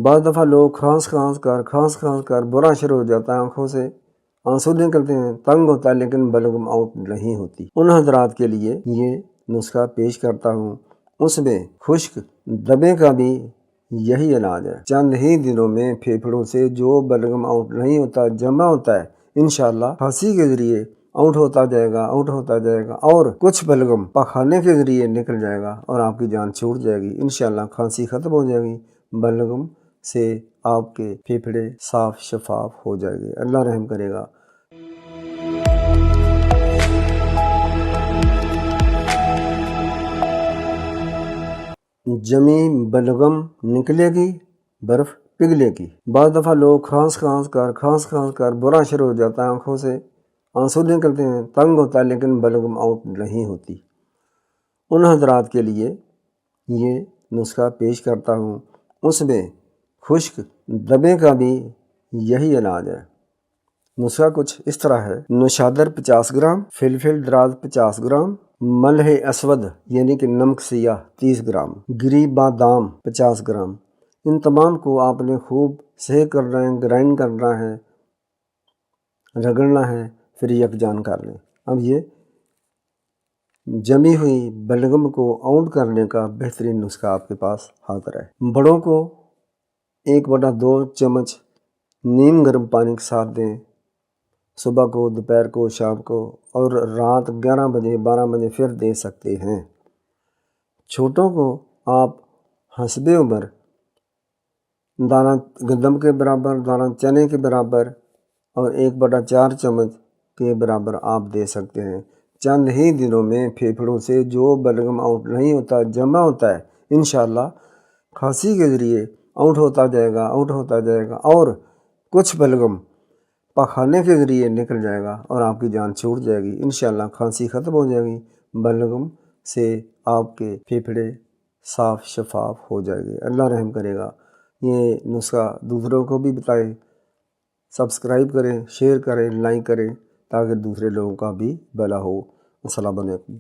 بعض دفعہ لوگ کھانس کھانس کر برا شروع ہو جاتا ہے، آنکھوں سے آنسو نکلتے ہیں، تنگ ہوتا ہے لیکن بلغم آؤٹ نہیں ہوتی۔ ان حضرات کے لیے یہ نسخہ پیش کرتا ہوں، اس میں خشک دبے کا بھی یہی علاج ہے۔ چند ہی دنوں میں پھیپھڑوں سے جو بلغم آؤٹ نہیں ہوتا جمع ہوتا ہے، انشاءاللہ کھانسی کے ذریعے آؤٹ ہوتا جائے گا اور کچھ بلغم پخانے کے ذریعے نکل جائے گا اور آپ کی جان چھوٹ جائے گی۔ انشاءاللہ کھانسی ختم ہو جائے گی، بلغم سے آپ کے پھیپھڑے صاف شفاف ہو جائے گے۔ اللہ رحم کرے گا۔ جمی بلغم نکلے گی، برف پگھلے گی۔ بعض دفعہ لوگ کھانس کھانس کر برا شروع ہو جاتا ہے، آنکھوں سے آنسو نکلتے ہیں، تنگ ہوتا ہے لیکن بلغم آؤٹ نہیں ہوتی۔ ان حضرات کے لیے یہ نسخہ پیش کرتا ہوں، اس میں خشک دبے کا بھی یہی علاج ہے۔ نسخہ کچھ اس طرح ہے: نوشادر 50 گرام، فلفل دراز 50 گرام، ملح اسود یعنی کہ نمک سیاہ 30 گرام، گری بادام 50 گرام۔ ان تمام کو آپ نے خوب سہ کرنا ہے، گرائنڈ کرنا ہے، رگڑنا ہے، پھر یکجان کر لیں۔ اب یہ جمی ہوئی بلغم کو آؤٹ کرنے کا بہترین نسخہ آپ کے پاس حاضر ہے۔ بڑوں کو 1/2 چمچ نیم گرم پانی کے ساتھ دیں، صبح کو، دوپہر کو، شام کو، اور رات 11 بجے 12 بجے پھر دے سکتے ہیں۔ چھوٹوں کو آپ حسب عمر دانہ گندم کے برابر، دانہ چنے کے برابر اور 1/4 چمچ کے برابر آپ دے سکتے ہیں۔ چند ہی دنوں میں پھیپھڑوں سے جو بلغم آؤٹ نہیں ہوتا جمع ہوتا ہے، انشاءاللہ کھانسی کے ذریعے آؤٹ ہوتا جائے گا اور کچھ بلغم پخانے کے ذریعے نکل جائے گا اور آپ کی جان چھوٹ جائے گی۔ انشاءاللہ کھانسی ختم ہو جائے گی، بلغم سے آپ کے پھیپھڑے صاف شفاف ہو جائے گے۔ اللہ رحم کرے گا۔ یہ نسخہ دوسروں کو بھی بتائیں، سبسکرائب کریں، شیئر کریں، لائک کریں تاکہ دوسرے لوگوں کا بھی بھلا ہو۔ السلام علیکم۔